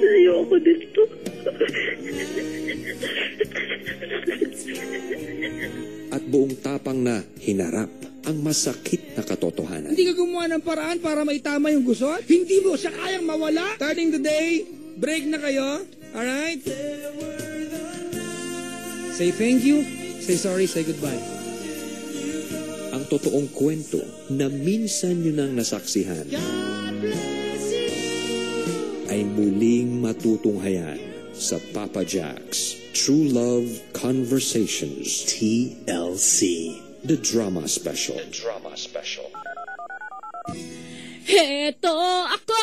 Ayoko dito. At buong tapang na hinarap ang masakit na katotohanan. Hindi ka gumawa ng paraan para maitama yung gusot? Hindi mo siya kayang mawala? Starting today, break na kayo. Alright? Say thank you, say sorry, say goodbye. Ang totoong kwento na minsan nyo nang nasaksihan ay muling matutunghayan sa Papa Jack's True Love Conversations TLC, The Drama Special. Heto ako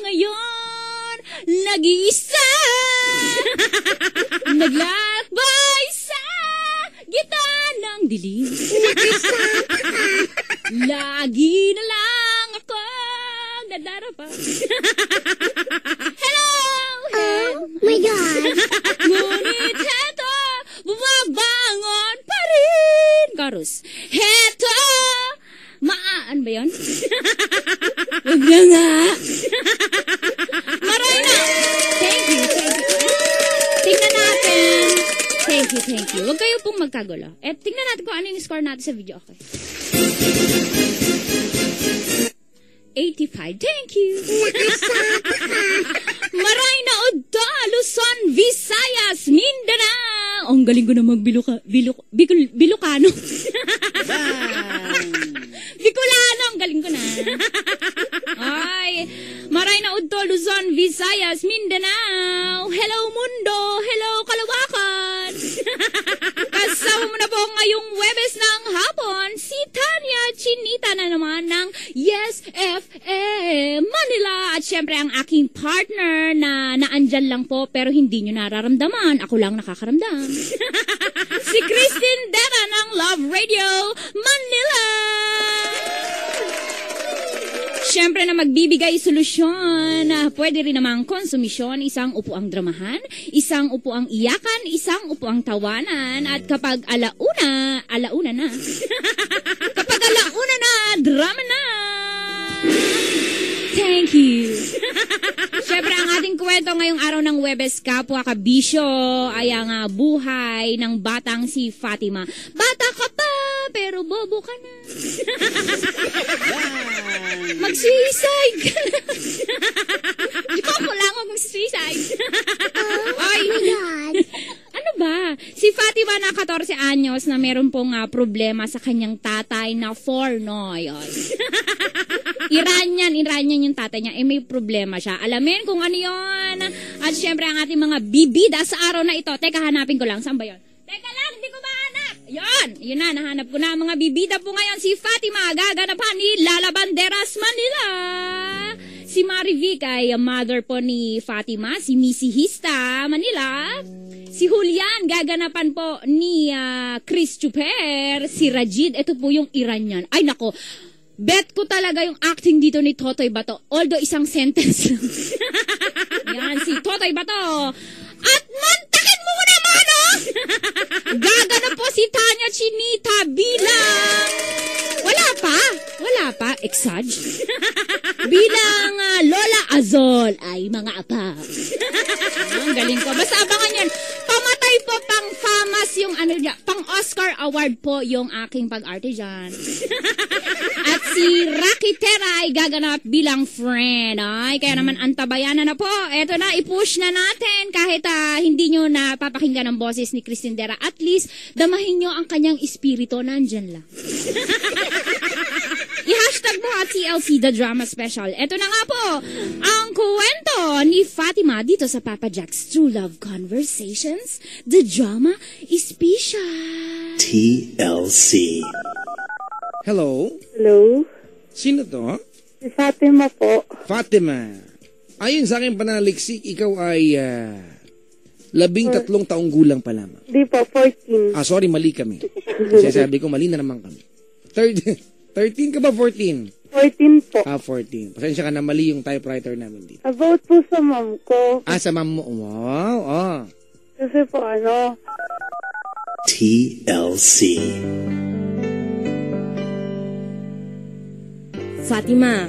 ngayon, nag-iisa, naglalakbay sa gitna ng dilim. Lagi na lang ako nadarapa. Hello! Oh my God! Ngunit heto, bumabangon pa rin. Chorus. Heto! Maan ba yun? Huwag na nga. Maray na. Thank you. Tingnan natin. Thank you. Huwag kayo pong magkagulo. Tingnan natin kung ano yung score natin sa video. Okay. 85. Thank you. Maray na Oda, Luzon, Visayas, Mindanao. Ang galing ko na Bilocano. Bicolano, ang galing ko na. Ay, maray na Udto, Luzon, Visayas, Mindanao. Hello mundo, hello kalawakan. Kasama mo na po ngayong Webes ng hapon, si Tanya Chinita na naman ng Yes FM Manila. At syempre ang aking partner na naandyan lang po pero hindi nyo nararamdaman. Ako lang nakakaramdam. Si Christine Dera ng Love Radio Manila. Siyempre na magbibigay solusyon, pwede rin namang konsumisyon, isang upuang dramahan, isang upuang iyakan, isang upuang tawanan, at kapag alauna na. Kapag alauna na, drama na. Thank you. Siyempre, ang ating kwento ngayong araw ng Webes, kapwa kabisyo, ay ang buhay ng batang si Fatima. Bata ka pa, pero bobo ka na. Mag-suicide ka na. Yoko lang ako mag-suicide. Oh my God! Ano ba? Si Fatima na 14 anyos na meron pong problema sa kanyang tatay na fornoy. Iranian yung tatay niya. May problema siya. Alamin kung ano yun. At syempre ang ating mga bibida sa araw na ito. Teka, hanapin ko lang. Saan ba yun? Teka lang, hindi ko mahanap. Yun na, nahanap ko na. Mga bibida po ngayon, si Fatima, gaganapan ni Lala Banderas Manila. Si Marivic ay mother po ni Fatima, si Missy Hista Manila. Si Julian, gaganapan po ni Chris Chuper. Si Rajid, ito po yung Iranian. Ay nako, bet ko talaga yung acting dito ni Totoy Bato. Although isang sentence lang. Yan, si Totoy Bato. At mantakin mo naman, oh! Gaganap po si Tanya Chinita bilang... Wala pa. Exage. Bilang Lola Azol. Ay, mga apa. Ang galing ko. Basta abangan yan. Pamatay po pang famas yung pang Oscar Award po yung aking pag-arte dyan. At si Rocky Terra ay gaganap bilang friend. Ay, kaya naman antabayanan na po. Eto na, i-push na natin. Kahit hindi nyo napapakinggan ang boses ni Christine Dera. At least, damahin nyo ang kanyang espiritu. Nandyan lang. I-hashtag mo TLC The Drama Special. Eto na nga po, ang kwento ni Fatima dito sa Papa Jack's True Love Conversations, The Drama Special. TLC. Hello? Hello? Sino to? Si Fatima po. Fatima. Ayon sa aking pananaliksik, ikaw ay 13 taong gulang pa lamang. Di po, 14. Sorry, mali kami. Kasi sabi ko, mali na naman kami. 13 ka ba, 14? 14 po. 14. Pasensya ka na, mali yung typewriter namin dito. About po sa mom ko. Sa mom mo. Wow, Kasi po TLC. Fatima,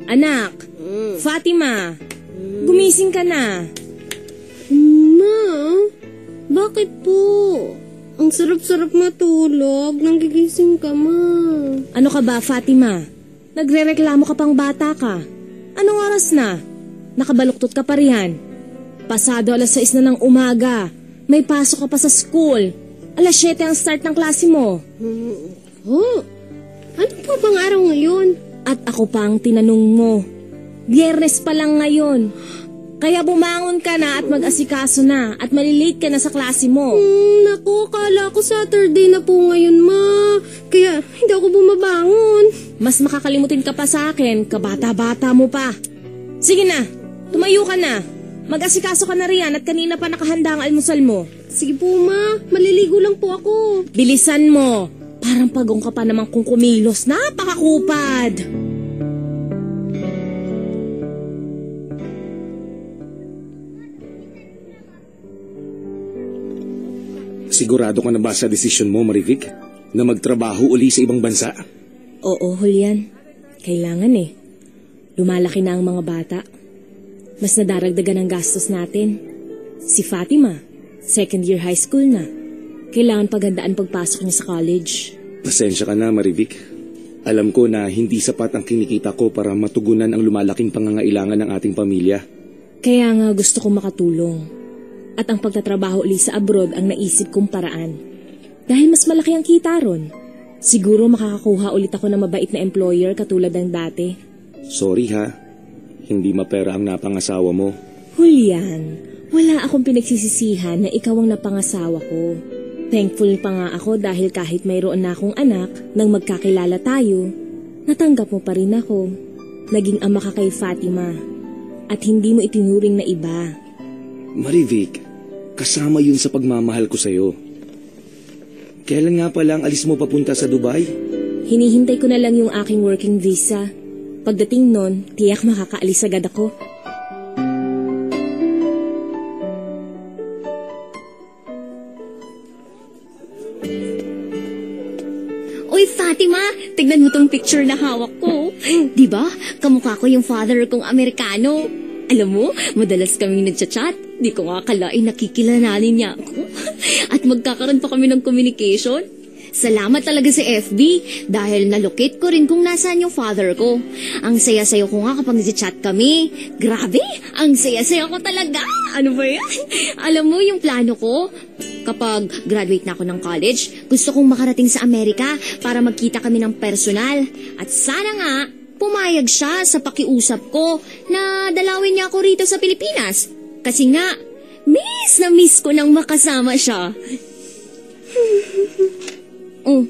Anak, Fatima, gumising ka na. Ma, bakit po? Ang sarap-sarap matulog. Nanggigising ka, ma. Ano ka ba, Fatima? Nagrereklamo ka pang bata ka. Anong oras na? Nakabaluktot ka pa riyan. Pasado 6:00 na ng umaga. May pasok ka pa sa school. 7:00 ang start ng klase mo. Oh, ano po bang araw ngayon? At ako pa ang tinanong mo. Biyernes pa lang ngayon. Kaya bumangon ka na at mag-asikaso na at malilate ka na sa klase mo. Naku, kala ko Saturday na po ngayon, ma. Kaya hindi ako bumabangon. Mas makakalimutin ka pa sa akin, kabata-bata mo pa. Sige na, tumayo ka na. Mag-asikaso ka na riyan at kanina pa nakahanda ang almusal mo. Sige po, ma. Maliligo lang po ako. Bilisan mo. Parang pagong ka pa naman kung kumilos. Napakakupad. Sigurado ka na ba sa desisyon mo, Marivic? Na magtrabaho uli sa ibang bansa? Oo, Julian. Kailangan eh. Lumalaki na ang mga bata. Mas nadaragdagan ang gastos natin. Si Fatima, second year high school na. Kailangan paghandaan pagpasok niya sa college. Pasensya ka na, Marivic. Alam ko na hindi sapat ang kinikita ko para matugunan ang lumalaking pangangailangan ng ating pamilya. Kaya nga gusto kong makatulong. At ang pagtatrabaho ulit sa abroad ang naisip kong paraan. Dahil mas malaki ang kita ron. Siguro makakakuha ulit ako ng mabait na employer katulad ng dati. Sorry ha, hindi mapera ang napangasawa mo. Julian, wala akong pinagsisisihan na ikaw ang napangasawa ko. Thankful pa nga ako dahil kahit mayroon na akong anak nang magkakilala tayo, natanggap mo pa rin ako. Naging ama ka kay Fatima at hindi mo itinuring na iba. Marivic, kasama yun sa pagmamahal ko sa'yo. Kailan nga pala ang alis mo papunta sa Dubai? Hinihintay ko na lang yung aking working visa. Pagdating nun, tiyak makakaalis agad ako. Uy, Fatima, tignan mo tong picture na hawak ko. Di ba? Kamukha ko yung father kong Amerikano. Alam mo, madalas kaming nagchat-chat. Di ko nga akalain nakikilalanin niya ako. At magkakaroon pa kami ng communication. Salamat talaga sa FB dahil nalocate ko rin kung nasaan yung father ko. Ang saya-saya ko nga kapag nagchat kami. Grabe, ang saya-saya ko talaga. Ano ba yan? Alam mo yung plano ko? Kapag graduate na ako ng college, gusto kong makarating sa Amerika para magkita kami ng personal. At sana nga, pumayag siya sa pakiusap ko na dalawin niya ako rito sa Pilipinas. Kasi nga, miss na miss ko nang makasama siya. Oh,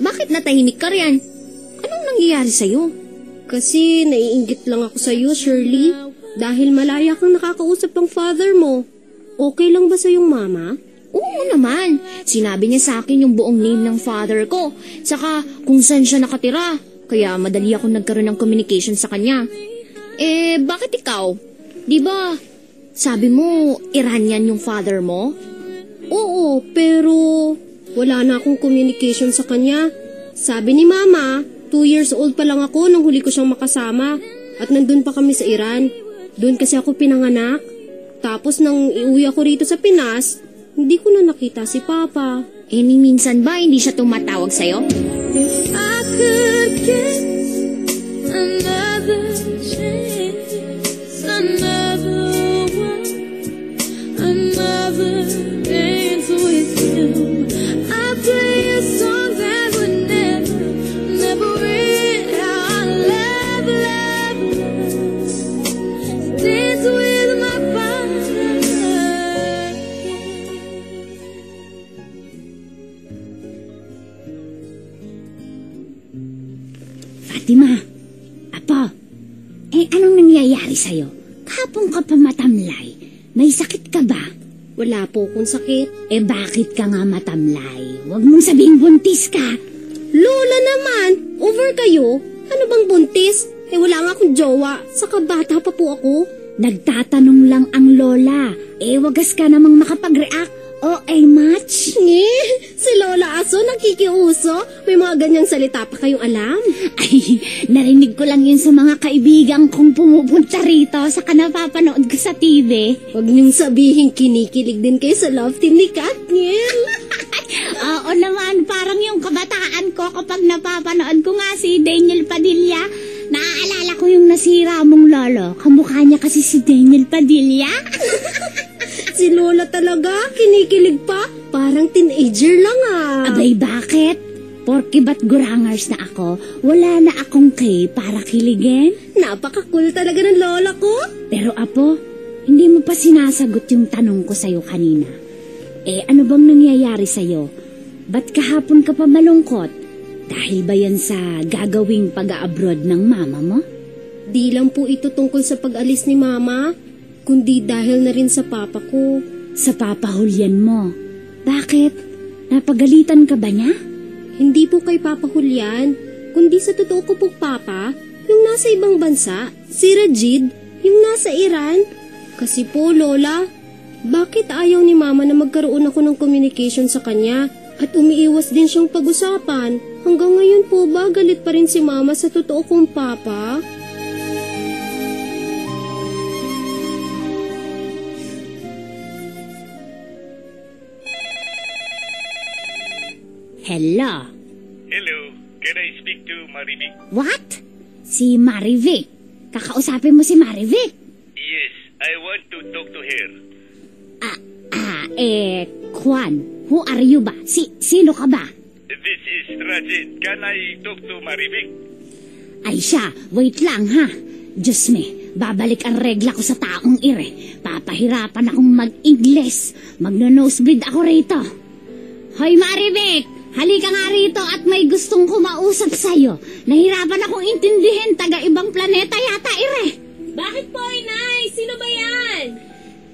bakit natahimik ka riyan? Anong nangyayari sa'yo? Kasi naiinggit lang ako sa'yo, Shirley. Dahil malaya kang nakakausap ng father mo. Okay lang ba sa'yong mama? Oo naman. Sinabi niya sa akin yung buong name ng father ko. Saka kung saan siya nakatira. Kaya madali ako nagkaroon ng communication sa kanya. Eh, bakit ikaw? Di ba, sabi mo, Iranian yung father mo? Oo, pero wala na akong communication sa kanya. Sabi ni Mama, 2 years old pa lang ako nang huli ko siyang makasama. At nandun pa kami sa Iran. Doon kasi ako pinanganak. Tapos nang iuwi ako rito sa Pinas, hindi ko na nakita si Papa. Eh, minsan ba hindi siya tumatawag sa'yo? If I could get another chance, another one, another dance with you, I'd play a song that would never end. I love, love, love, dance with my father. Fatima, Apo, anong nangyayari sa'yo? Kahapon ka pa matamlay. May sakit ka ba? Wala po akong sakit. Bakit ka nga matamlay? Huwag mong sabihing buntis ka. Lola naman, over kayo? Ano bang buntis? Wala nga akong jowa. Saka bata pa po ako. Nagtatanong lang ang lola. Wagas ka namang makapag-react. OA match? Si Lola Aso nakikiuso. May mga ganyang salita pa kayong alam. Ay, narinig ko lang yun sa mga kaibigan kong pumupunta rito sa napapanood ko sa TV. Huwag niyong sabihin kinikilig din kayo sa love team ni Katniel. Oo naman, parang yung kabataan ko kapag napapanood ko nga si Daniel Padilla. Naaalala ko yung nasira mong lolo. Kamukha niya kasi si Daniel Padilla. Si Lola talaga, kinikilig pa. Parang teenager lang ah. Abay, bakit? Porke ba't gurangers na ako, wala na akong kay para kiligin? Napaka-cool talaga ng lola ko. Pero apo, hindi mo pa sinasagot yung tanong ko sa'yo kanina. Ano bang nangyayari sa'yo? Ba't kahapon ka pa malungkot? Dahil ba yan sa gagawing pag-abroad ng mama mo? Di lang po ito tungkol sa pag-alis ni mama, kundi dahil na rin sa papa ko. Sa papa Julian mo? Bakit? Napagalitan ka ba niya? Hindi po kay Papa Julian, kundi sa totoo ko po papa, yung nasa ibang bansa, si Rajid, yung nasa Iran. Kasi po lola, bakit ayaw ni mama na magkaroon ako ng communication sa kanya at umiiwas din siyang pag-usapan? Hanggang ngayon po ba galit pa rin si mama sa totoo kong papa? Hello? Hello, can I speak to Marivic? What? Si Marivic? Kakausapin mo si Marivic? Yes, I want to talk to her. Juan, who are you ba? Sino ka ba? This is Rajid. Can I talk to Marivic? Ay siya, wait lang ha. Diyos me, babalik ang regla ko sa taong ire. Papahirapan akong mag-Ingles. Magno-nosebleed ako rito. Hoy Marivic! Halika nga rito at may gustong kumausap sa'yo. Nahirapan akong intindihin, taga-ibang planeta yata, ire. Bakit po, Inay? Sino ba yan?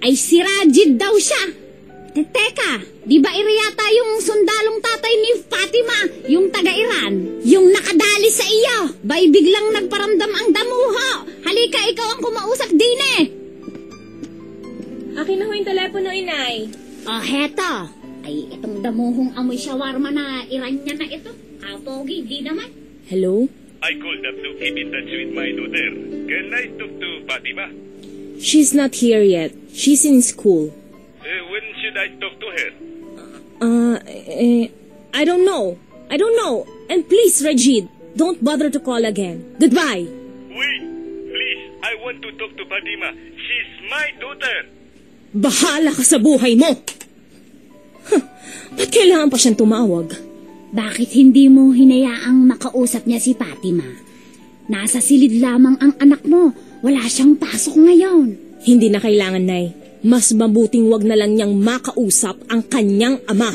Ay, si Rajid daw siya. Teka, di ba ire yata yung sundalong tatay ni Fatima, yung taga-Iran? Yung nakadali sa iyo, bay biglang nagparamdam ang damuho. Halika, ikaw ang kumausap din eh. Akin na ho yung telepono, Inay. Oh, heto. Ay, itong damuhong amoy shawarma na Iranian na ito. Pogi, di naman. Hello? I called up to keep in touch with my daughter. Can I talk to Fatima? She's not here yet. She's in school. When should I talk to her? I don't know. And please, Rajid, don't bother to call again. Goodbye. Wait, please. I want to talk to Fatima. She's my daughter. Bahala ka sa buhay mo! Ba't kailangan pa siyang tumawag? Bakit hindi mo hinayaang makausap niya si Fatima? Nasa silid lamang ang anak mo. Wala siyang pasok ngayon. Hindi na kailangan, Nay. Mas mabuting wag na lang niyang makausap ang kanyang ama.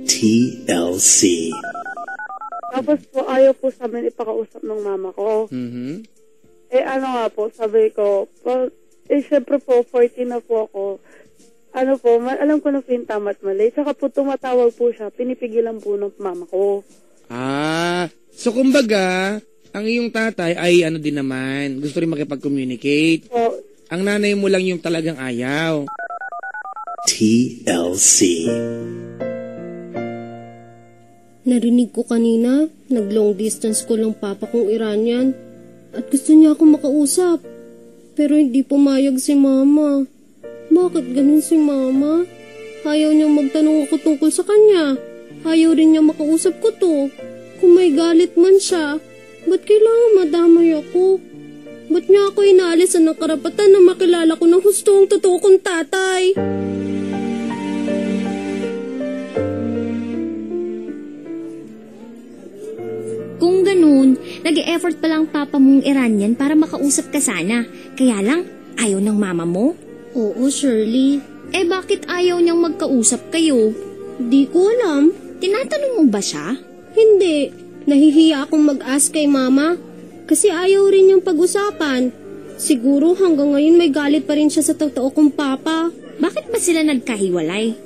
TLC. Tapos po, ayaw po sa amin ipakausap ng mama ko. Ano nga po, sabi ko, syempre po, 14 na po ako. Ano po, alam ko na po yung tama at mali. Tsaka po, tumatawag po siya, pinipigilan po ng mama ko. So kumbaga, ang iyong tatay ay ano din naman, gusto rin makipag-communicate. Po, Ang nanay mo lang yung talagang ayaw. TLC. Narinig ko kanina, nag-long distance ko lang papa kong Iranian. At gusto niya akong makausap. Pero hindi pumayag si mama. Bakit ganun si mama? Ayaw niyang magtanong ako tungkol sa kanya. Ayaw rin niya makausap ko to. Kung may galit man siya, ba't kailangan madamay ako? Ba't niya ako inaalisan ng karapatan na makilala ko ng husto ang totoo kong tatay? Kung ganun, nag-e-effort pa lang papa mong Iranian para makausap ka sana. Kaya lang, ayaw ng mama mo? Oo, Shirley. Bakit ayaw niyang magkausap kayo? Di ko alam. Tinatanong mo ba siya? Hindi. Nahihiya akong mag-ask kay mama. Kasi ayaw rin niyang pag-usapan. Siguro hanggang ngayon may galit pa rin siya sa totoo kong papa. Bakit ba sila nagkahiwalay?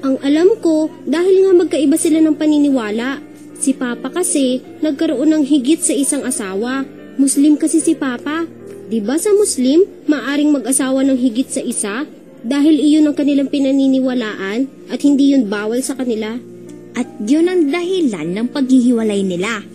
Ang alam ko, dahil nga magkaiba sila ng paniniwala. Si papa kasi nagkaroon ng higit sa isang asawa. Muslim kasi si papa. Di ba sa Muslim, maaring mag-asawa ng higit sa isa dahil iyon ang kanilang pinaniniwalaan at hindi yun bawal sa kanila? At yun ang dahilan ng paghihiwalay nila.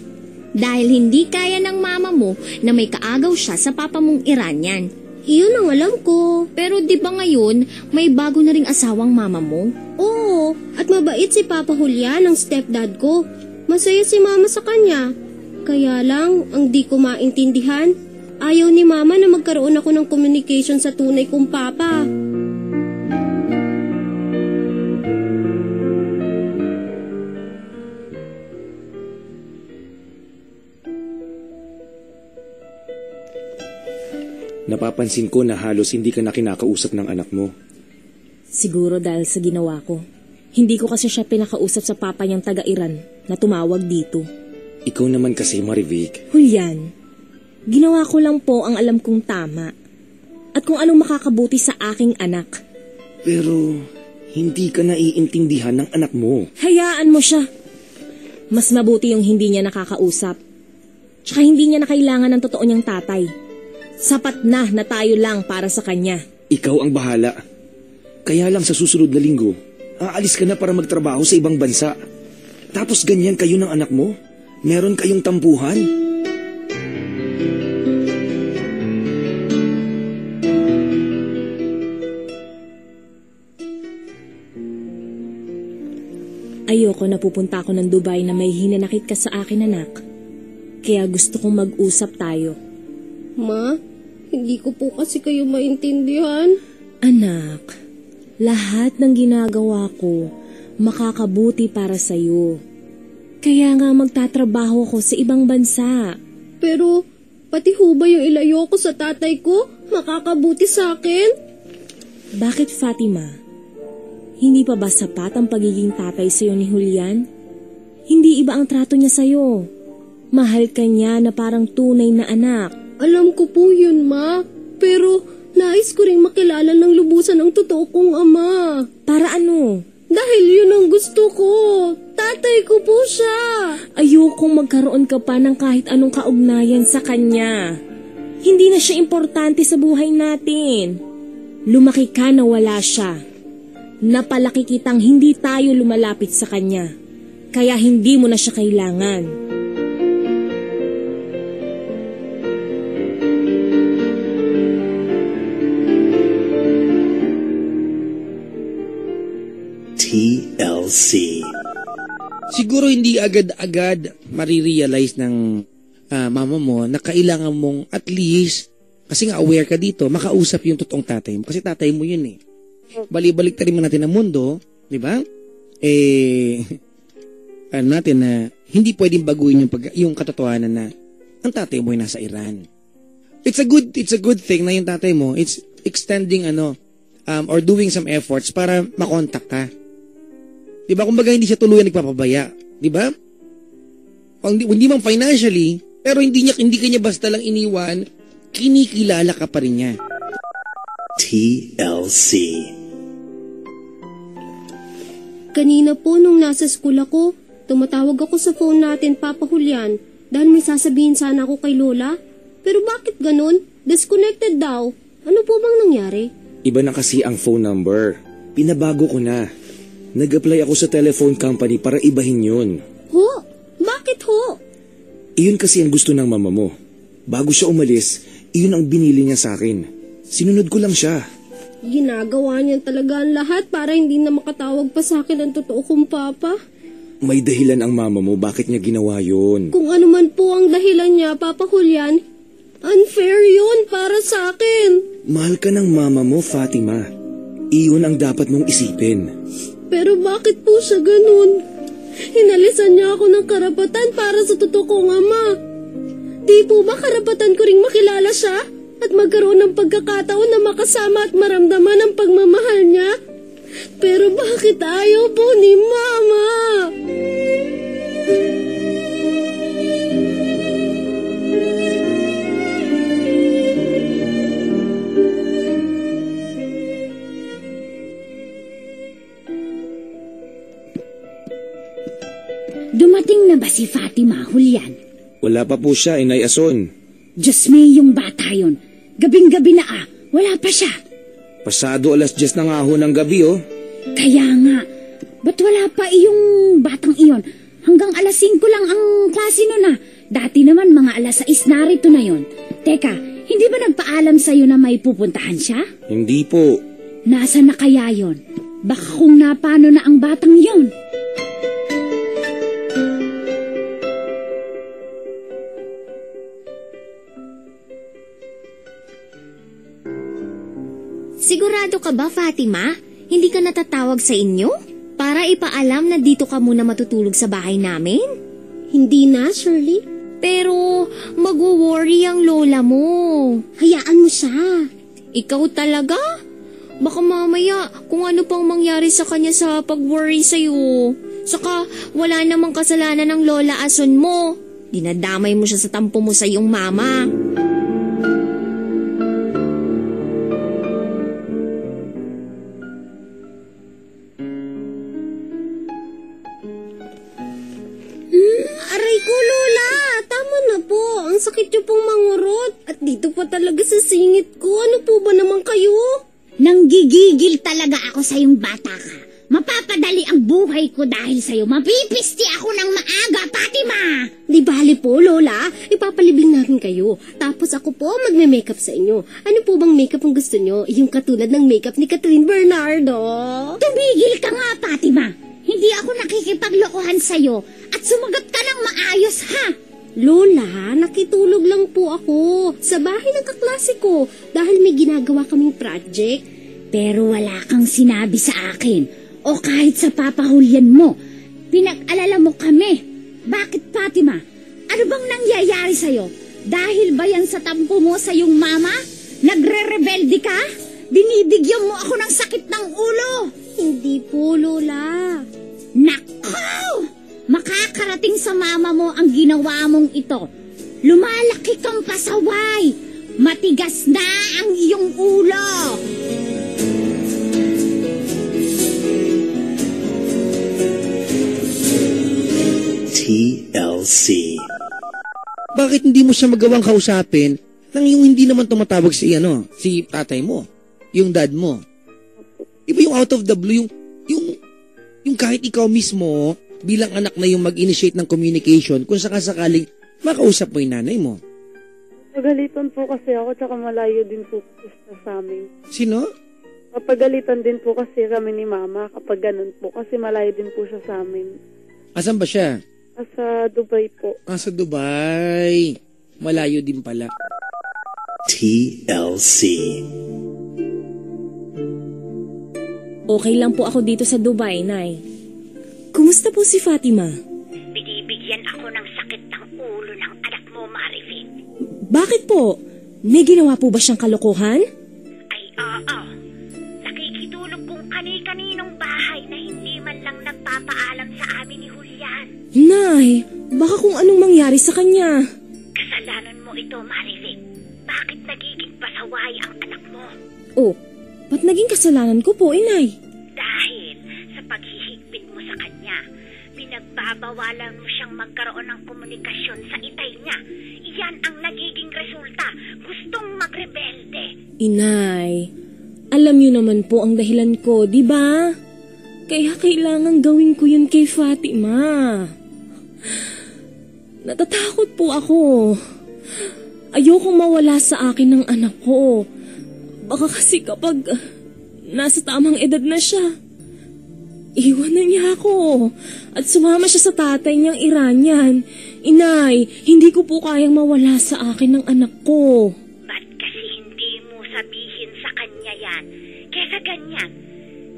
Dahil hindi kaya ng mama mo na may kaagaw siya sa papa mong Iranian. Iyon ang alam ko. Pero di ba ngayon, may bago na ring asawang mama mo? Oo, at mabait si Papa Julian, ang stepdad ko. Masaya si mama sa kanya. Kaya lang, ang di ko maintindihan, ayaw ni mama na magkaroon ako ng communication sa tunay kong papa. Napapansin ko na halos hindi ka na kinakausap ng anak mo. Siguro dahil sa ginawa ko. Hindi ko kasi siya pinakausap sa papa niyang taga-Iran na tumawag dito. Ikaw naman kasi, Marivic. Julian, ginawa ko lang po ang alam kong tama. At kung anong makakabuti sa aking anak. Pero hindi ka naiintindihan ng anak mo. Hayaan mo siya. Mas mabuti yung hindi niya nakakausap. Tsaka hindi niya na kailangan ng totoo niyang tatay. Sapat na tayo lang para sa kanya. Ikaw ang bahala. Kaya lang sa susunod na linggo, aalis ka na para magtrabaho sa ibang bansa. Tapos ganyan kayo ng anak mo? Meron kayong tampuhan? Ayoko na pupunta ako ng Dubai na may hinanakit ka sa akin, anak. Kaya gusto kong mag-usap tayo. Ma, hindi ko po kasi kayo maintindihan. Anak, lahat ng ginagawa ko makakabuti para sa'yo. Kaya nga magtatrabaho ako sa ibang bansa. Pero pati ho ba yung ilayo ko sa tatay ko makakabuti sa akin? Bakit, Fatima? Hindi pa ba sapat ang pagiging tatay sa'yo ni Julian? Hindi iba ang trato niya sa'yo. Mahal ka niya na parang tunay na anak. Alam ko po yun, Ma. Pero nais ko ring makilala ng lubusan ang totoo kong ama. Para ano? Dahil yun ang gusto ko. Tatay ko po siya. Ayokong magkaroon ka pa ng kahit anong kaugnayan sa kanya. Hindi na siya importante sa buhay natin. Lumaki ka na wala siya. Napalaki kitang hindi tayo lumalapit sa kanya. Kaya hindi mo na siya kailangan. TLC. Siguro hindi agad-agad marirealize ng mama mo na kailangan mong at least, kasi nga aware ka dito, makausap yung totoong tatay mo. Kasi tatay mo yun eh. Balik-balik tayo natin ang mundo, di ba? Natin na hindi pwedeng baguhin yung katotohanan na ang tatay mo ay nasa Iran. It's a good thing na yung tatay mo, it's extending or doing some efforts para makontak ka. Diba? Kumbaga hindi siya tuluyan nagpapabaya. Diba? Hindi man financially, pero hindi ka niya basta lang iniwan, kinikilala ka pa rin niya. TLC. Kanina po nung nasa school ako, tumatawag ako sa phone natin, Papa Julian, dahil may sasabihin sana ako kay Lola. Pero bakit ganun? Disconnected daw. Ano po bang nangyari? Iba na kasi ang phone number. Pinabago ko na. Nag-apply ako sa telephone company para ibahin yun. Ho? Bakit ho? Iyon kasi ang gusto ng mama mo. Bago siya umalis, iyon ang binili niya sa akin. Sinunod ko lang siya. Ginagawa niya talaga ang lahat para hindi na makatawag pa sa akin ang totoo kong papa. May dahilan ang mama mo bakit niya ginawa yun. Kung ano man po ang dahilan niya, Papa Julian, unfair yun para sa akin. Mahal ka ng mama mo, Fatima. Iyon ang dapat mong isipin. Pero bakit po siya ganun? Hinalisan niya ako ng karapatan para sa totoo kong ama. Di po ba karapatan ko ring makilala siya at magkaroon ng pagkakataon na makasama at maramdaman ang pagmamahal niya? Pero bakit ayaw po ni Mama? Dumating na ba si Fatima, Julian? Wala pa po siya, Inay Ason. Diyos may yung bata yun. Gabing-gabi na wala pa siya. Pasado 10:00 na nga ho ng gabi, oh. Kaya nga, ba't wala pa yung batang iyon? Hanggang 5:00 lang ang klase nun Dati naman mga 6:00 narito na yon. Teka, hindi ba nagpaalam sa'yo na may pupuntahan siya? Hindi po. Nasaan na kaya yon? Baka kung napano na ang batang yon. Sigurado ka ba, Fatima? Hindi ka natatawag sa inyo? Para ipaalam na dito ka muna matutulog sa bahay namin? Hindi na, Shirley. Pero mag-worry ang lola mo. Hayaan mo siya. Ikaw talaga? Baka mamaya kung ano pang mangyari sa kanya sa pag-worry sa'yo. Saka wala namang kasalanan ng lola ason mo. Dinadamay mo siya sa tampo mo sa iyong mama. Aray ko, Lola! Tama na po. Ang sakit niyo pong mangurot. At dito pa talaga sa singit ko. Ano po ba naman kayo? Nanggigigil talaga ako sa yung bata ka. Mapapadali ang buhay ko dahil sa'yo. Mapipisti ako ng maaga, Fatima! Di bali po, Lola. Ipapalibing namin kayo. Tapos ako po magme-makeup sa inyo. Ano po bang makeup ang gusto nyo? Yung katulad ng makeup ni Catherine Bernardo. Tumigil ka nga, Fatima. Hindi ako nakikipaglokohan sa'yo. At sumagot ka ng maayos, ha? Lola, nakitulog lang po ako sa bahay ng kaklase ko dahil may ginagawa kaming project. Pero wala kang sinabi sa akin o kahit sa papahulyan mo. Pinag-alala mo kami. Bakit, Fatima? Ano bang nangyayari sa'yo? Dahil ba yan sa tampo mo sa iyong mama? Nagre-rebelde ka? Binibigyan mo ako ng sakit ng ulo. Hindi po, Lola. Nako! Makakarating sa mama mo ang ginawa mong ito. Lumalaki kang pasaway. Matigas na ang iyong ulo. TLC. Bakit hindi mo siya magawang kausapin nang yung hindi naman tumatawag si tatay mo, yung dad mo? Iba yung out of the blue, yung kahit ikaw mismo, bilang anak na yung mag-initiate ng communication kung sakasakaling makausap mo yung nanay mo. Pagalitan po kasi ako, tsaka malayo din po sa amin. Sino? Papagalitan din po kasi kami ni Mama kapag ganun po, kasi malayo din po siya sa amin. Asan ba siya? Sa Dubai po. Sa Dubai. Malayo din pala. TLC. Okay lang po ako dito sa Dubai, Nay. Kumusta po si Fatima? Binibigyan ako ng sakit ng ulo ng anak mo, Marivin. Bakit po? May ginawa po ba siyang kalokohan? Ay, oo. Nakikitulog kung kani-kaninong bahay na hindi man lang nagpapaalam sa amin ni Julian. Nay, baka kung anong mangyari sa kanya. Kasalanan mo ito, Marivin. Bakit nagiging pasaway ang anak mo? Oh, ba't naging kasalanan ko po, Inay? Dahil sa paghihigpit mo sa kanya, pinagbabawalan mo siyang magkaroon ng komunikasyon sa itay niya. Iyan ang nagiging resulta. Gustong magrebelde. Inay, alam niyo naman po ang dahilan ko, di ba? Kaya kailangan gawin ko yun kay Fatima. Natatakot po ako. Ayokong mawala sa akin ng anak ko. Baka kasi kapag nasa tamang edad na siya, iwan na niya ako at sumama siya sa tatay niyang Iranian. Inay, hindi ko po kayang mawala sa akin ng anak ko. Ba't kasi hindi mo sabihin sa kanya yan? Kesa ganyan,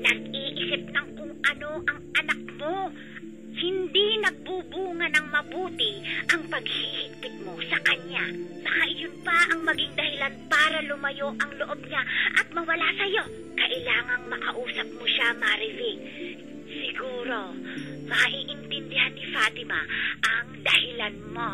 nag-iisip ng kung ano ang anak mo. Hindi nagbubunga ng mabuti ang paghihigpit mo sa kanya. Baka iyon pa ang maging dahilan para lumayo ang loob niya at mawala sa'yo. Kailangang makausap mo siya, Marivin. Siguro, maiintindihan ni Fatima ang dahilan mo.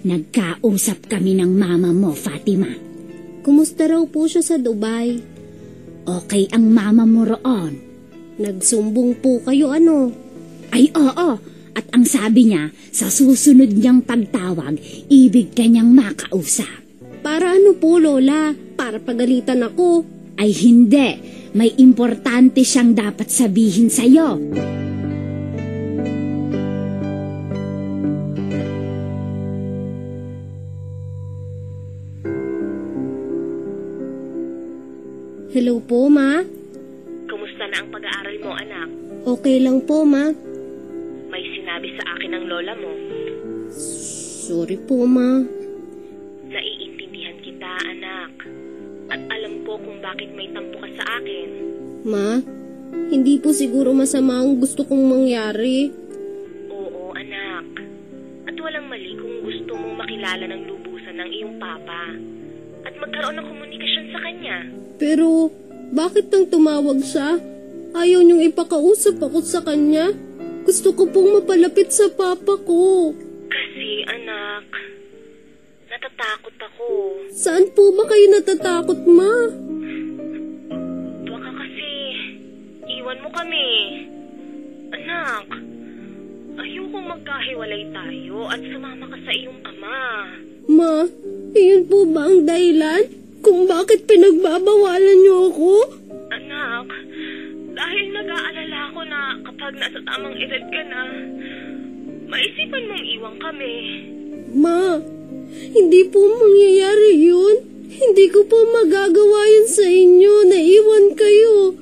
Nagkausap kami ng mama mo, Fatima. Kumusta raw po siya sa Dubai? Okay ang mama mo roon. Nagsumbong po kayo ano? Ay oo, at ang sabi niya, sa susunod niyang pagtawag, ibig kanyang makausap. Para ano po, Lola? Para pagalitan ako? Ay hindi, may importante siyang dapat sabihin sa'yo. Hello po, Ma? Kumusta na ang pag-aaral mo, anak? Okay lang po, Ma. May sinabi sa akin ng lola mo. Sorry po, Ma. Naiintindihan kita, anak. At alam ko kung bakit may tampo ka sa akin. Ma, hindi po siguro masama ang gusto kong mangyari. Oo, anak. At walang mali kung gusto mong makilala ng lubusan ng iyong papa. At magkaroon ng komunikasyon sa kanya. Pero, bakit nang tumawag siya? Ayaw niyong ipakausap ako sa kanya? Gusto ko pong mapalapit sa papa ko. Kasi, anak, natatakot ako. Saan po ba kayo natatakot, Ma? Baka kasi, iwan mo kami. Anak, ayokong magkahiwalay tayo at sumama ka sa iyong ama. Ma, iyon po ba ang dahilan kung bakit pinagbabawalan niyo ako? Anak, dahil nag-aalala ako na kapag nasa tamang edad ka na, maisipan mong iwan kami. Ma, hindi po mangyayari yun. Hindi ko po magagawa yun sa inyo na iwan kayo.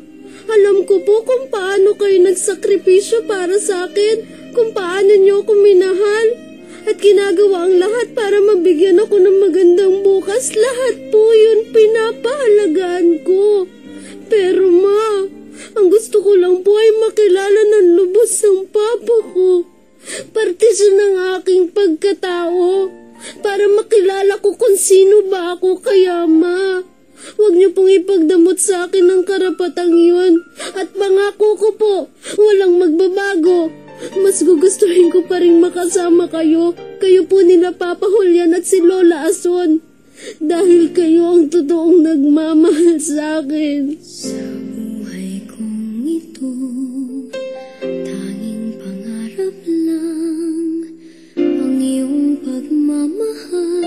Alam ko po kung paano kayo nagsakripisyo para sa akin, kung paano niyo ako minahal. At ginagawa ang lahat para mabigyan ako ng magandang bukas. Lahat po yun pinapahalagaan ko. Pero Ma, ang gusto ko lang po ay makilala ng lubos ng papa ko. Parte siya ng aking pagkatao. Para makilala ko kung sino ba ako. Kaya Ma, huwag niyo pong ipagdamot sa akin ng karapatang yun. At pangako ko po, walang magbabago. Mas gugustuhin ko pa rin makasama kayo. Kayo po nila Papa Julian at si Lola Ason. Dahil kayo ang totoong nagmamahal sa akin. Sa buhay kong ito, tanging pangarap lang ang iyong pagmamahal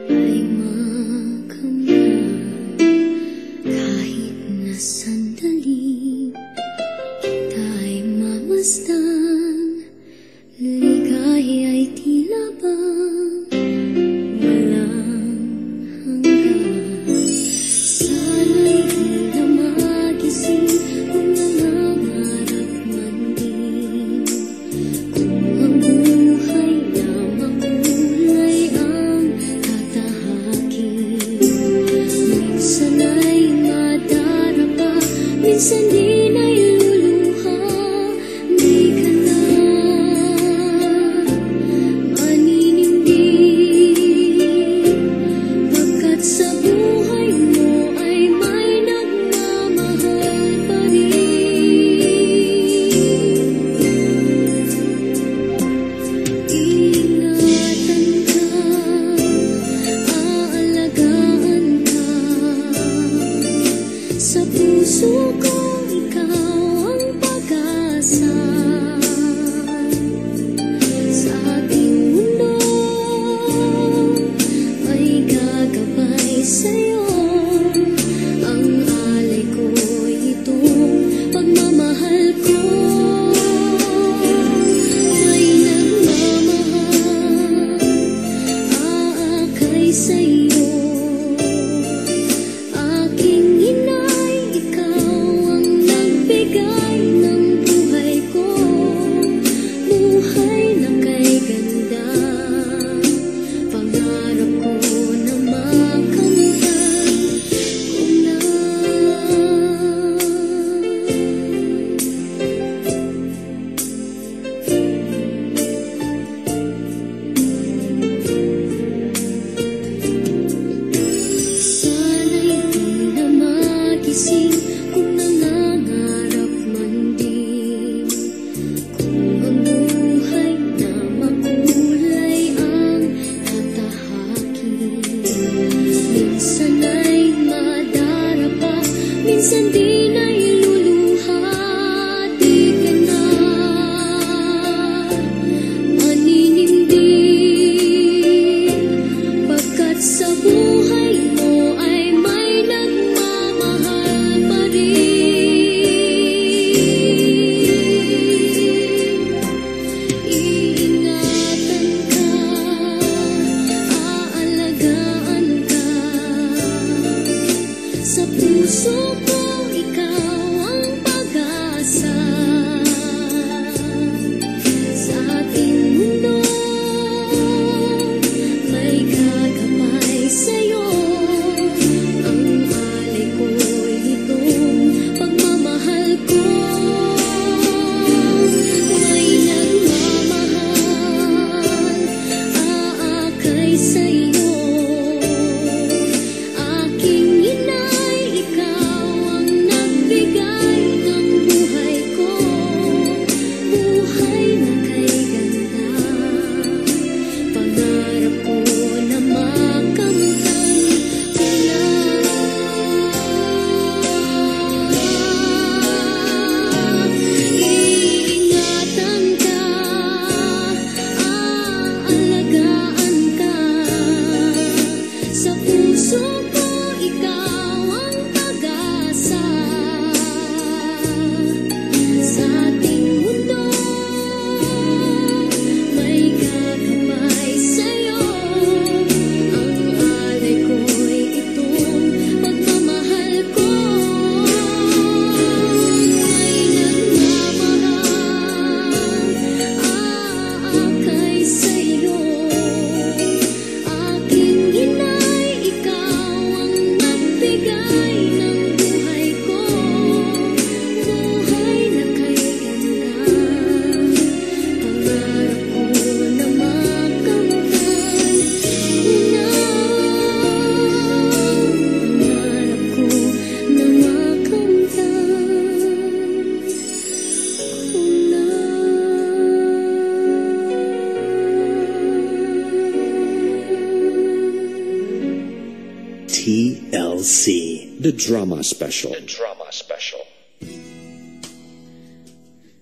ay makamtan. Kahit na sandali kita'y mamasdan, ligay ay tila ba walang hanggan. Sana'y di na magising kung nangangarap man din. Kung ang buhay na makulay ang tatahakin. Minsan ay madarapa, minsan din ay luluha. Di ka na maninindig, pagkat sa buhay mo ay may nagmamahal pa rin. Ingatan ka, aalagaan ka, sa puso ko ikaw ang pag-asa. Sa ating mundo ay gagabay sa'yo. Ang alay ko'y itong pagmamahal ko. May nagmamahal, aakay sa'yo. Aking inay, ikaw ang nagbigay ng buhay ko. Buhay na kay ganda, pangarap ko na makamtan ko na. buhay mo ay may nagmamahal pa rin. Iingatan ka, aalagaan ka. Sa puso ko ikaw ang pag-asa. Sa ating mundo may gagabay sa'yo. Ang alay ko'y itong pagmamahal ko. May nagmamahal, aakay sa'yo. Aking inay, ikaw ang nagbigay ng buhay ko. Buhay na kay ganda. Pangarap ko na makamtan ko na. Iingatan ka, aalagaan ka. Sa puso ko ikaw ang pag-asa. Sa ating mundo may gagabay sa'yo. Ang alay ko'y itong pagmamahal ko. May nagmamahal, aakay sa'yo. Aking inay, ikaw ang nagbigay ng buhay ko. Buhay na kay ganda. Pangarap ko na makamtan ko na. Pangarap ko na makamtan ko na. TLC. The Drama Special.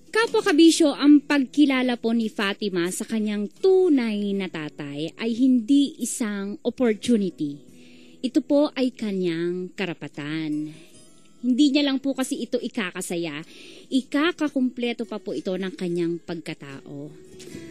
Kapwa kabisyo, ang pagkilala po ni Fatima sa kanyang tunay na tatay ay hindi isang opportunity. Ito po ay kanyang karapatan. Hindi niya lang po kasi ito ikakasaya, ikakakumpleto pa po ito ng kanyang pagkatao.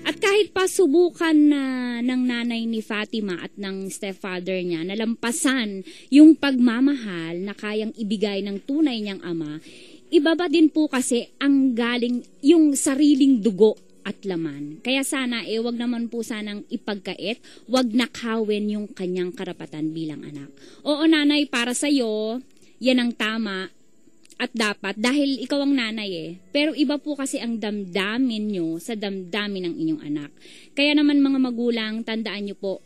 At kahit pa subukan na ng nanay ni Fatima at ng stepfather niya na lampasan yung pagmamahal na kayang ibigay ng tunay niyang ama, iba ba din po kasi ang galing yung sariling dugo at laman. Kaya sana wag naman po sanang ipagkait, wag nakawin yung kanyang karapatan bilang anak. Oo nanay, para sa'yo, yan ang tama at dapat dahil ikaw ang nanay Pero iba po kasi ang damdamin nyo sa damdamin ng inyong anak. Kaya naman mga magulang, tandaan nyo po,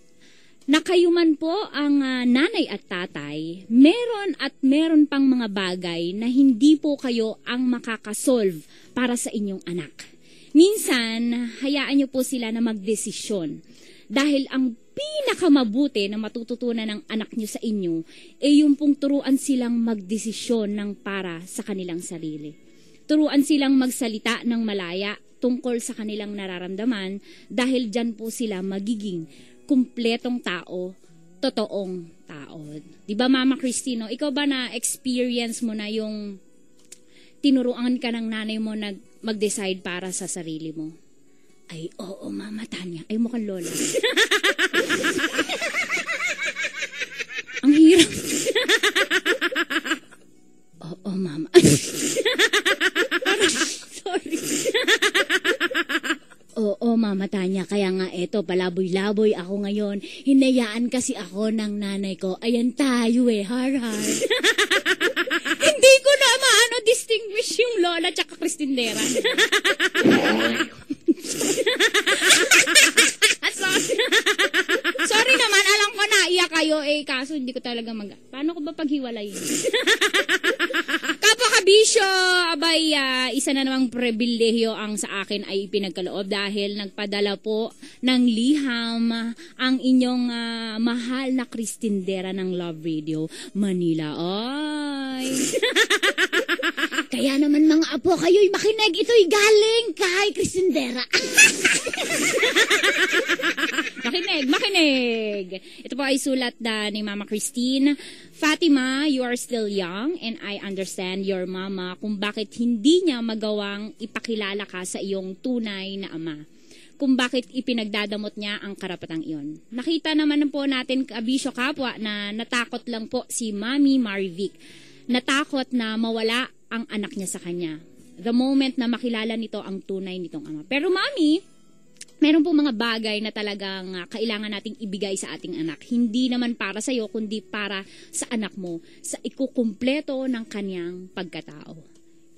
na kayo man po ang nanay at tatay, meron pang mga bagay na hindi po kayo ang makakasolve para sa inyong anak. Minsan, hayaan nyo po sila na magdesisyon. Dahil ang pinakamabuti na matututunan ng anak nyo sa inyo yung pong turuan silang magdesisyon ng para sa kanilang sarili. Turuan silang magsalita ng malaya tungkol sa kanilang nararamdaman dahil dyan po sila magiging kumpletong tao, totoong tao. Diba Mama Cristino, ikaw ba na-experience mo na yung tinuruan ka ng nanay mo na mag-decide para sa sarili mo? Ay, oo, Mama Tanya. Ay, mukhang lola. Ang hirap. Oo, Mama. Sorry. Oo, Mama Tanya. Kaya nga eto, palaboy-laboy ako ngayon. Hinayaan kasi ako ng nanay ko. Ayan tayo har. Hindi ko na distinguish yung lola tsaka Cristindera. Sorry naman, alam ko na iyak kayo kaso hindi ko talaga paano ko ba paghiwalayin? Kapwa kabisyo, abay, isa na namang pribilehyo ang sa akin ay ipinagkaloob dahil nagpadala po ng liham ang inyong mahal na Cristindera ng Love Radio Manila. Ay! Kaya naman mga apo, kayo'y makinig. Ito'y galing kay Cristindera. Makinig. Ito po ay sulat ni Mama Christine. Fatima, you are still young and I understand your mama kung bakit hindi niya magawang ipakilala ka sa iyong tunay na ama. Kung bakit ipinagdadamot niya ang karapatang iyon. Nakita naman po natin, kabisyo kapwa, na natakot lang po si Mami Marivic. Natakot na mawala ang anak niya sa kanya. The moment na makilala nito ang tunay nitong ama. Pero Mami, meron po mga bagay na talagang kailangan nating ibigay sa ating anak. Hindi naman para sa iyo, kundi para sa anak mo, sa ikukumpleto ng kanyang pagkatao.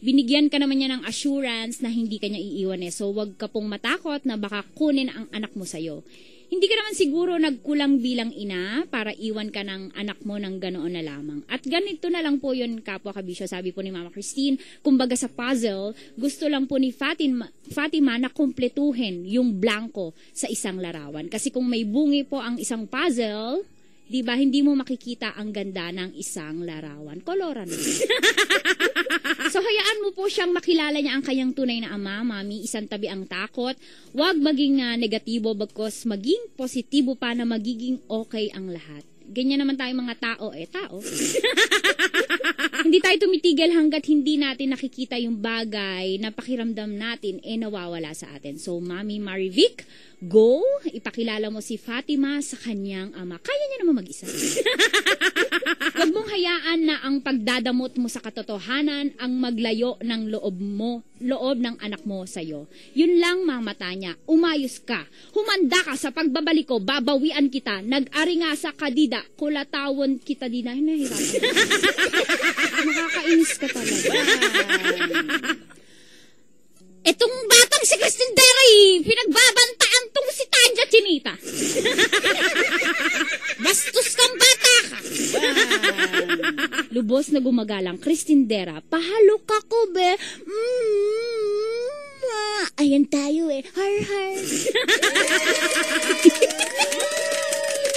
Binigyan ka naman niya ng assurance na hindi kanya iiwan So, wag ka pong matakot na baka kunin ang anak mo sa iyo. Hindi ka naman siguro nagkulang bilang ina para iwan ka ng anak mo ng ganoon na lamang. At ganito na lang po yun, kapwa kabisyo, sabi po ni Mama Christine, kumbaga sa puzzle, gusto lang po ni Fatima na kumpletuhin yung blanco sa isang larawan. Kasi kung may bungi po ang isang puzzle, di ba, hindi mo makikita ang ganda ng isang larawan. Koloran mo. So, hayaan mo po siyang makilala niya ang kanyang tunay na ama, Mami. Isang tabi ang takot. Huwag maging negatibo bagkus maging positibo pa na magiging okay ang lahat. Ganyan naman tayo mga tao. Tao. Hindi tayo tumitigil hanggat hindi natin nakikita yung bagay na pakiramdam natin nawawala sa atin. So, Mami Marivic, go, ipakilala mo si Fatima sa kanyang ama. Kaya niya naman mag-isa. Huwag mong hayaan na ang pagdadamot mo sa katotohanan ang maglayo ng loob ng anak mo sa'yo. Yun lang mamata niya. Umayos ka. Humanda ka sa pagbabalik ko. Babawian kita. Nag-ari nga sa kadida. Kulatawon kita din. Ay, nahirapan. Nakakainis ka talaga. Etong batang si Cristindera, pinagbabantaan tong si Tanya Chinita. Bastos kang bata ka. Lubos na gumagalang Cristindera. Pahalok ako, be. Ayan tayo Har.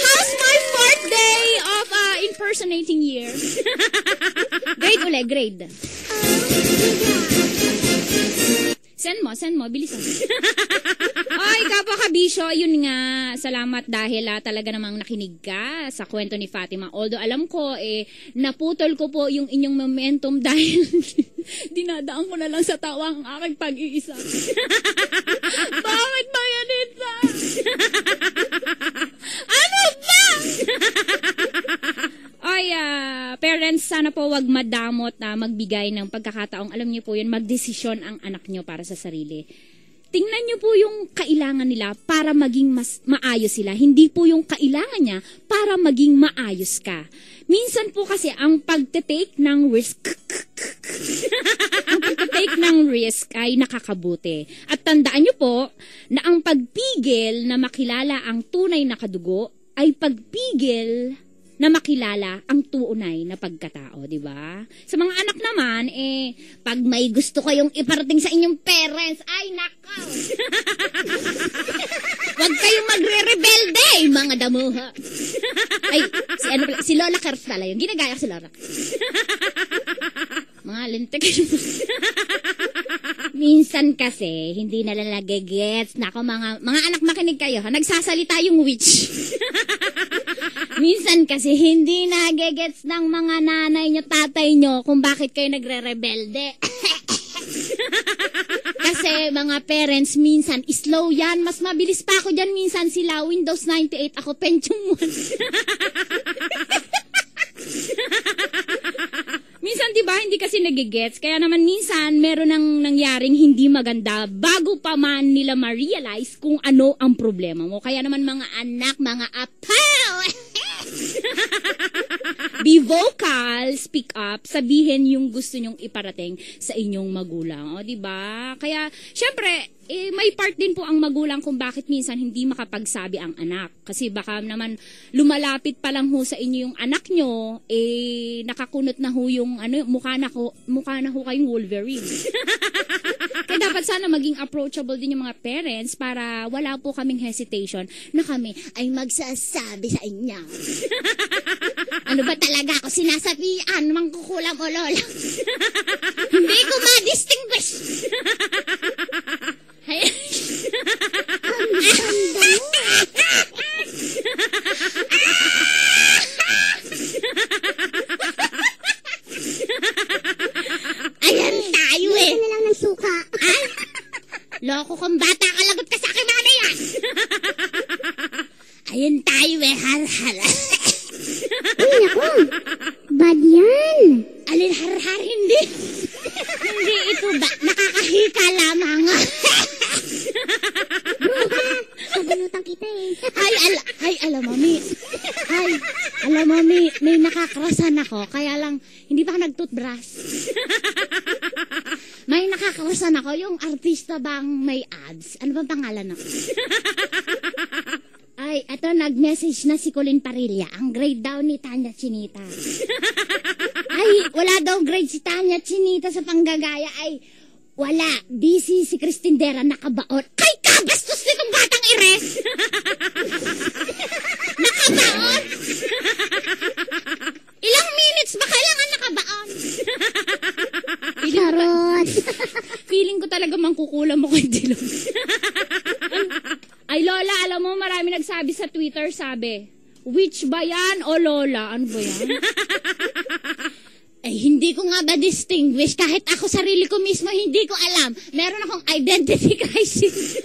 How's my fourth day of impersonating year? Grade. Send mo, bilisan. Ay, kapwa kabisyo, yun nga, salamat dahil talaga namang nakinig ka sa kwento ni Fatima. Although alam ko, naputol ko po yung inyong momentum dahil dinadaan ko na lang sa tawa ang aking pag-iisa. Bakit ba yan, Itza? Ano ba? Ay, parents, sana po wag madamot na magbigay ng pagkakataong, alam niyo po yun, magdesisyon ang anak niyo para sa sarili. Tingnan niyo po yung kailangan nila para maging mas maayos sila. Hindi po yung kailangan niya para maging maayos ka. Minsan po kasi ang pagte-take ng risk ay nakakabuti. At tandaan niyo po na ang pagpigil na makilala ang tunay na kadugo ay pagpigil na makilala ang tunay na pagkatao, di ba? Sa mga anak naman, pag may gusto kayong iparating sa inyong parents, ay nakaw! Huwag kayong magre-rebelde, mga damuha! Ay, si Lola Kerf pala yun. Ginagaya si Lola. Mga lintik. Minsan kasi, hindi nalalagay gets. Nako, mga anak, makinig kayo, nagsasalita yung witch. Minsan kasi hindi nagegets ng mga nanay nyo, tatay nyo kung bakit kayo nagre-rebelde. Kasi mga parents, minsan slow yan. Mas mabilis pa ako dyan minsan sila. Windows 98, ako Pentium 1. Minsan, di ba, hindi kasi nagigets. Kaya naman minsan, meron nang nangyaring hindi maganda bago pa man nila ma-realize kung ano ang problema mo. Kaya naman mga anak, mga apaw! Be vocal, speak up, sabihin yung gusto nyong iparating sa inyong magulang. O, di ba? Kaya, syempre, may part din po ang magulang kung bakit minsan hindi makapagsabi ang anak. Kasi baka naman lumalapit pa lang ho sa inyo yung anak nyo, nakakunot na ho yung mukha na ho kayong Wolverine. Kaya dapat sana maging approachable din yung mga parents para wala po kaming hesitation na kami ay magsasabi sa inyo. Ano ba talaga ako sinasabihan? Mangkukulam o lola? Hindi ko ma-distinguish. Ayan tayo eh. Ano lang ng suka? Ay, loko kong bata, kalagot ka sa akin, nanay ah. Ayan tayo eh, har-har. Ay, naku. Bad yan. Alin har-har, hindi. Hindi ito ba, nakakahika lamang. Sabunutan kita eh. Alam mo, may nakakrasan ako, kaya lang, hindi pa ako nag-toothbrush. May nakakrasan ako, yung artista bang may ads? Ano bang pangalan ako? Ay, eto, nag-message na si Colin Parilla. Ang grade daw ni Tanya Chinita. Ay, wala daw grade si Tanya Chinita sa panggagaya. Ay, wala. Busy si Christine Dera, nakabaon. Ay, kabastos nitong batang ire! Nakabaon? Ilang minutes ba kailangan nakabaon? Charot. Feeling ko talaga mangkukulam mo kay Dilong. Ay, Lola, alam mo, marami nagsabi sa Twitter, sabi, which ba yan o Lola? Ano ba yan? Eh, hindi ko nga ba distinguish? Kahit ako sarili ko mismo, hindi ko alam. Meron akong identity crisis.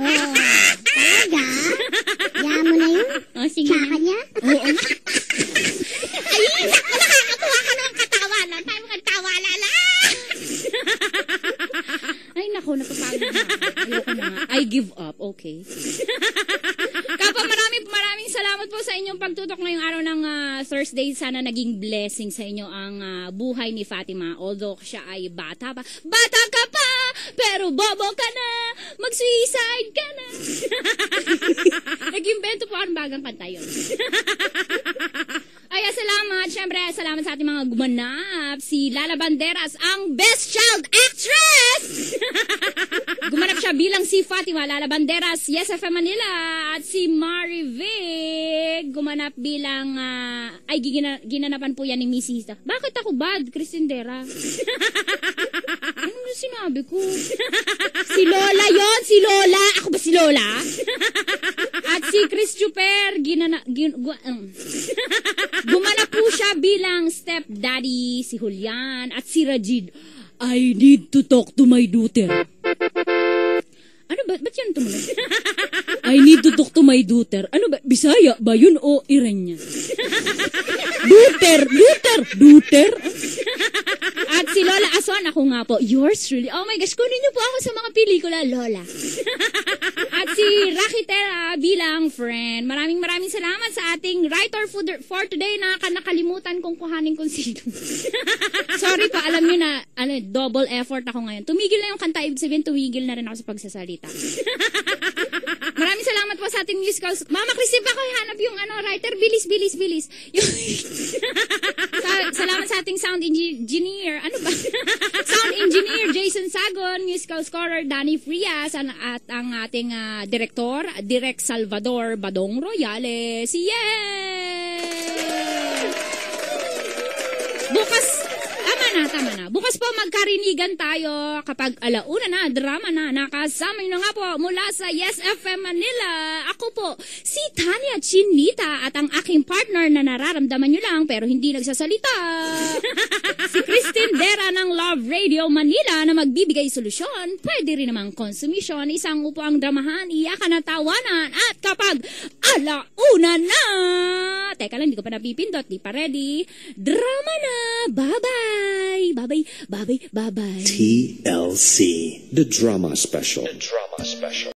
Oh, talaga? Yaman mo na yun? Oh, sige. Tsaka niya? Oo. Ay, naku, nakakatuwa ka ng katawanan. Tayo mo katawa, lala. Ay, naku, napapagod na. Ayoko na nga. I give up, okay. Kapag maraming salamat po sa inyong pagtutok ngayong araw ng Thursday. Sana naging blessing sa inyo ang buhay ni Fatima. Although siya ay bata pa. Bata ka pa! Pero bobo ka na! Mag-suicide ka na! Nag-invento po ang bagang kanta yun. Ay, salamat. Siyempre, salamat sa ating mga gumanap. Si Lala Banderas, ang Best Child Actress! Gumanap siya bilang si Fatima. Lala Banderas, Yes FM Manila. At si Mari Vic, gumanap bilang, ginanapan po yan ni Mrs. Bakit ako bad, Christine Dera? Ano yung sinabi ko? Si Lola yon, si Lola. Ako ba si Lola? At si Chris Chuper, gumanap po siya bilang stepdaddy, si Julian, at si Rajid. I need to talk to my daughter. Ano ba? Ba't yun tumunog? I need to talk to my daughter. Ano ba? Bisaya ba yun o Iranya? Daughter! At si Lola Ason, ako nga po, yours truly. Oh my gosh, kunin niyo po ako sa mga pelikula, Lola. At si Rocky Terra bilang friend. Maraming salamat sa ating writer for today na nakalimutan kong kuhanin kung sino. Sorry pa, alam niyo na, double effort ako ngayon. Tumigil na yung kanta, ibig sabihin, tumigil na rin ako sa pagsasalita. Maraming salamat po sa ating musical. Mama Christine, baka hanap yung writer, bilis. Yung salamat sa ating sound engineer. Ano ba? Sound engineer Jason Sagon, musical scorer Danny Frias, at ang ating director, Direk Salvador Badong Royales. Yay! Tama na. Bukas po magkarinigan tayo kapag alauna na, drama na. Nakasama nyo na nga po mula sa Yes FM Manila. Ako po, si Tanya Chinita at ang aking partner na nararamdaman nyo lang pero hindi nagsasalita. Si Christine Dera ng Love Radio Manila na magbibigay solusyon. Pwede rin namang konsumisyon. Isang upo ang dramahan, iyakan at tawanan. At kapag alauna na, teka lang, hindi ko pa napipindot, di pa ready. Drama na. Bye-bye. Bye-bye. TLC. The Drama Special.